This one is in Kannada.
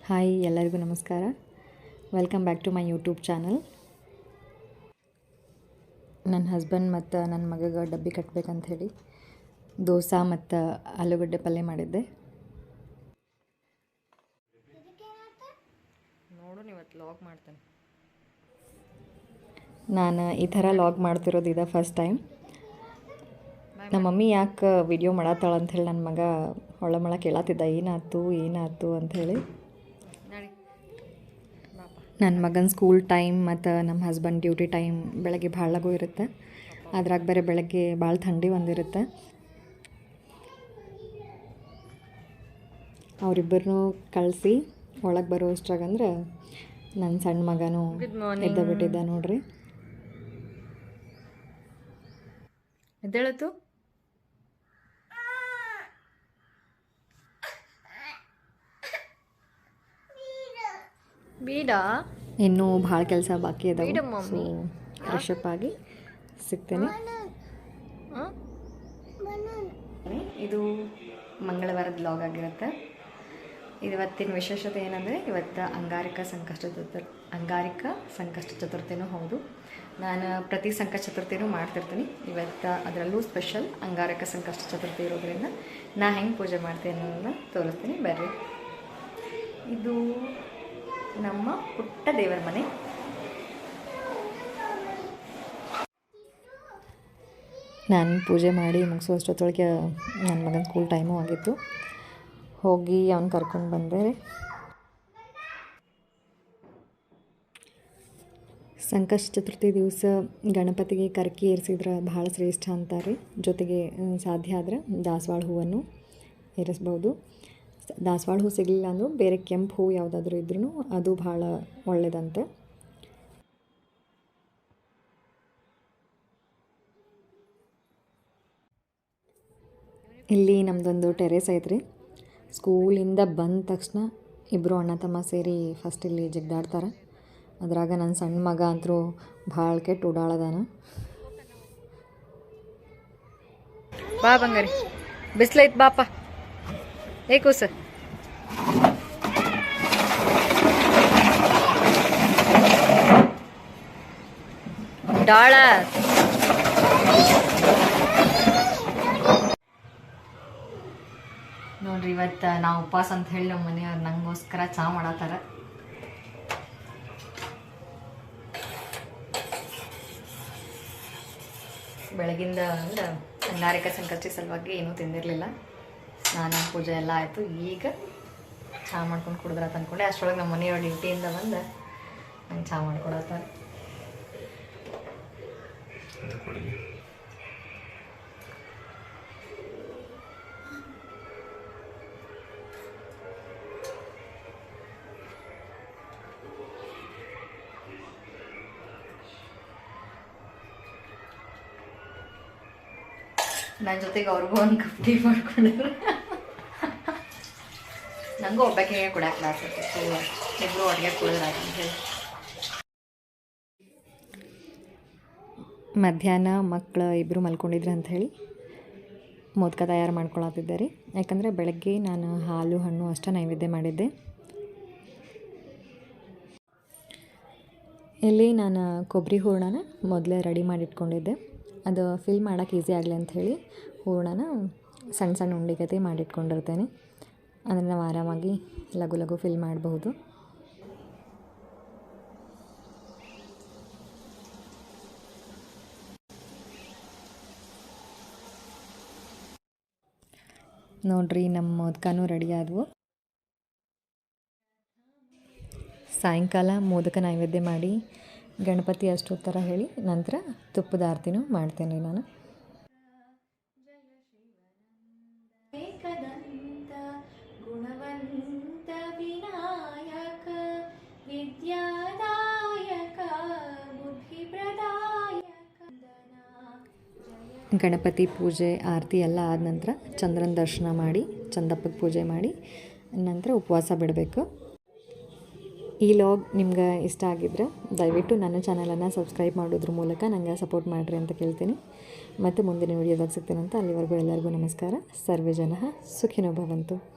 ಹಾಯ್, ಎಲ್ಲರಿಗೂ ನಮಸ್ಕಾರ. Welcome back to my YouTube channel. ನನ್ನ ಹಸ್ಬೆಂಡ್ ಮತ್ತು ನನ್ನ ಮಗಗೆ ಡಬ್ಬಿ ಕಟ್ಟಬೇಕಂತ ಹೇಳಿ ದೋಸೆ ಮತ್ತು ಆಲೂಗಡ್ಡೆ ಪಲ್ಯ ಮಾಡಿದ್ದೆ. ನೋಡು, ಇವತ್ತು ಲಾಗ್ ಮಾಡ್ತೇನೆ. ನಾನು ಈ ಥರ ಲಾಗ್ ಮಾಡ್ತಿರೋದು ಇದೆ ಫಸ್ಟ್ ಟೈಮ್. ನಮ್ಮ ಮಮ್ಮಿ ಯಾಕೆ ವಿಡಿಯೋ ಮಾಡತ್ತಾಳ ಅಂಥೇಳಿ ನನ್ನ ಮಗ ಹೊಳಮಳ ಕೇಳತ್ತಿದ್ದ, ಏನಾಯ್ತು ಅಂಥೇಳಿ. ನನ್ನ ಮಗನ ಸ್ಕೂಲ್ ಟೈಮ್ ಮತ್ತು ನಮ್ಮ ಹಸ್ಬೆಂಡ್ ಡ್ಯೂಟಿ ಟೈಮ್ ಬೆಳಗ್ಗೆ ಭಾಳ ಲಘು ಇರುತ್ತೆ. ಅದ್ರಾಗ ಬೇರೆ ಬೆಳಗ್ಗೆ ಭಾಳ ಥಂಡಿ ಒಂದಿರುತ್ತೆ. ಅವರಿಬ್ಬರನ್ನೂ ಕಳಿಸಿ ಒಳಗೆ ಬರೋ ಅಷ್ಟ್ರಾಗಂದ್ರೆ ನನ್ನ ಸಣ್ಣ ಮಗನೂ ಎದ್ದ ಬಿಟ್ಟಿದ್ದ ನೋಡ್ರಿ. ಎದ್ದೇಳತ್ತು ಬೀಡ. ಇನ್ನೂ ಭಾಳ ಕೆಲಸ ಬಾಕಿ ಅದಾವೆ. ಸೊ ಫ್ರೆಶಪ್ ಆಗಿ ಸಿಗ್ತೇನೆ. ಇದು ಮಂಗಳವಾರದ ಬ್ಲಾಗ್ ಆಗಿರುತ್ತೆ. ಇವತ್ತಿನ ವಿಶೇಷತೆ ಏನಂದರೆ, ಇವತ್ತು ಅಂಗಾರಿಕ ಸಂಕಷ್ಟ ಚತುರ್ಥಿನೂ ಹೌದು. ನಾನು ಪ್ರತಿ ಸಂಕಷ್ಟ ಚತುರ್ಥಿನೂ ಮಾಡ್ತಿರ್ತೀನಿ. ಇವತ್ತು ಅದರಲ್ಲೂ ಸ್ಪೆಷಲ್ ಅಂಗಾರಕ ಸಂಕಷ್ಟ ಚತುರ್ಥಿ ಇರೋದ್ರಿಂದ ನಾ ಹೆಂಗೆ ಪೂಜೆ ಮಾಡ್ತೀನಿ ಅನ್ನೋದನ್ನ ತೋರಿಸ್ತೀನಿ, ಬರ್ರಿ. ಇದು ನಮ್ಮ ಪುಟ್ಟ ದೇವರ ಮನೆ. ನಾನು ಪೂಜೆ ಮಾಡಿ ಮುಗಿಸೋಷ್ಟೊತ್ತೊಳಗೆ ನನ್ನ ಮಗನ ಸ್ಕೂಲ್ ಟೈಮು ಆಗಿತ್ತು. ಹೋಗಿ ಅವ್ನು ಕರ್ಕೊಂಡು ಬಂದೆ. ಸಂಕಷ್ಟ ಚತುರ್ಥಿ ದಿವಸ ಗಣಪತಿಗೆ ಕರ್ಕಿ ಏರಿಸಿದ್ರೆ ಭಾಳ ಶ್ರೇಷ್ಠ ಅಂತಾರೆ. ಜೊತೆಗೆ ಸಾಧ್ಯ ಆದರೆ ದಾಸವಾಳ ಹೂವನ್ನು ಏರಿಸ್ಬೋದು. ದಾಸವಾಳ ಹೂ ಸಿಗಲಿಲ್ಲ ಅಂದರೂ ಬೇರೆ ಕೆಂಪು ಹೂ ಯಾವುದಾದ್ರೂ ಇದ್ರೂ ಅದು ಭಾಳ ಒಳ್ಳೆಯದಂತೆ. ಇಲ್ಲಿ ನಮ್ಮದೊಂದು ಟೆರೇಸ್ ಐತ್ರಿ. ಸ್ಕೂಲಿಂದ ಬಂದ ತಕ್ಷಣ ಇಬ್ಬರು ಅಣ್ಣ ತಮ್ಮ ಸೇರಿ ಫಸ್ಟ್ ಇಲ್ಲಿ ಜಿಗ್ದಾಡ್ತಾರೆ. ಅದ್ರಾಗ ನನ್ನ ಸಣ್ಣ ಮಗ ಅಂತರೂ ಭಾಳ ಕೆಟ್ಟು ಓಡಾಳದಾನ. ಬಾ ಬಂಗಾರಿ, ಬಿಸ್ಲೈತ್ ಬಾಪ. ಏಕೂಸ ಡಾಳ. ನೋಡ್ರಿ, ಇವತ್ತು ನಾವು ಉಪವಾಸ ಅಂತ ಹೇಳಿ ನಮ್ಮ ಮನೆಯವ್ರು ನಂಗೋಸ್ಕರ ಚಹಾ ಮಾಡತ್ತಾರ. ಬೆಳಗಿಂದ ಅಂದ್ರೆ ಅಂಗಾರಿಕ ಸಂಕಷ್ಟಿ ಸಲುವಾಗಿ ಏನೂ ತಿಂದಿರಲಿಲ್ಲ. ಸ್ನಾನ ಪೂಜೆ ಎಲ್ಲ ಆಯಿತು. ಈಗ ಚಹಾ ಮಾಡ್ಕೊಂಡು ಕುಡಿದ್ರ ಅಂದ್ಕೊಂಡೆ. ಅಷ್ಟರೊಳಗೆ ನಮ್ಮ ಮನೆಯವ್ರ ಡ್ಯೂಟಿಯಿಂದ ಬಂದು ನಂಗೆ ಚಹಾ ಮಾಡ್ಕೊಡತ್ತಾರೆ. ನನ್ನ ಜೊತೆಗೆ ಅವ್ರಿಗೂ ಒಂದು ಕಪ್ ಟೀ ಮಾಡ್ಕೊಂಡ್ರೆ ನನಗೂ ಒಬ್ಬಾಕಿಗೆ ಕುಡಿಯೋಕೆ ಲಾಗ್ತೈತೆ. ಸೊ ಇಬ್ಬರು ಒಟ್ಟಿಗೆ ಕುಡಿದ್ರಾಗ ಅಂತ ಹೇಳಿ. ಮಧ್ಯಾಹ್ನ ಮಕ್ಕಳು ಇಬ್ಬರು ಮಲ್ಕೊಂಡಿದ್ರು ಅಂಥೇಳಿ ಮೋದಕ ತಯಾರು ಮಾಡ್ಕೊಳತ್ತಿದ್ದೆ ರೀ. ಯಾಕಂದರೆ ಬೆಳಗ್ಗೆ ನಾನು ಹಾಲು ಹಣ್ಣು ಅಷ್ಟೇ ನೈವೇದ್ಯ ಮಾಡಿದ್ದೆ. ಇಲ್ಲಿ ನಾನು ಕೊಬ್ಬರಿ ಹೂರಣನ ಮೊದಲೇ ರೆಡಿ ಮಾಡಿಟ್ಕೊಂಡಿದ್ದೆ. ಅದು ಫಿಲ್ ಮಾಡೋಕೆ ಈಸಿ ಆಗಲಿ ಅಂಥೇಳಿ ಹೂರಣನ ಸಣ್ಣ ಸಣ್ಣ ಉಂಡೆಗತೆ ಮಾಡಿಟ್ಕೊಂಡಿರ್ತೇನೆ. ಅದನ್ನು ನಾವು ಆರಾಮಾಗಿ ಲಘು ಲಘು ಫಿಲ್ ಮಾಡಬಹುದು. ನೋಡ್ರಿ, ನಮ್ಮ ಮೋದಕನೂ ರೆಡಿ ಆದವು. ಸಾಯಂಕಾಲ ಮೋದಕ ನೈವೇದ್ಯ ಮಾಡಿ ಗಣಪತಿ ಅಷ್ಟೋತ್ತರ ಹೇಳಿ ನಂತರ ತುಪ್ಪದ ಆರತಿನೂ ಮಾಡ್ತೇನೆ ನಾನು. ಗಣಪತಿ ಪೂಜೆ ಆರತಿ ಎಲ್ಲ ಆದ ನಂತರ ಚಂದ್ರನ ದರ್ಶನ ಮಾಡಿ ಚಂದಪ್ಪಗೆ ಪೂಜೆ ಮಾಡಿ ನಂತರ ಉಪವಾಸ ಬಿಡಬೇಕು. ಈ ಲಾಗ್ ನಿಮ್ಗೆ ಇಷ್ಟ ಆಗಿದ್ರೆ ದಯವಿಟ್ಟು ನನ್ನ ಚಾನಲನ್ನು ಸಬ್ಸ್ಕ್ರೈಬ್ ಮಾಡೋದ್ರ ಮೂಲಕ ನನಗೆ ಸಪೋರ್ಟ್ ಮಾಡಿರಿ ಅಂತ ಕೇಳ್ತೀನಿ. ಮತ್ತು ಮುಂದಿನ ವೀಡಿಯೋದಾಗ ಸಿಗ್ತೇನೆ ಅಂತ. ಅಲ್ಲಿವರೆಗೂ ಎಲ್ಲರಿಗೂ ನಮಸ್ಕಾರ. ಸರ್ವೇ ಜನಃ ಸುಖಿನೋ ಭವಂತು.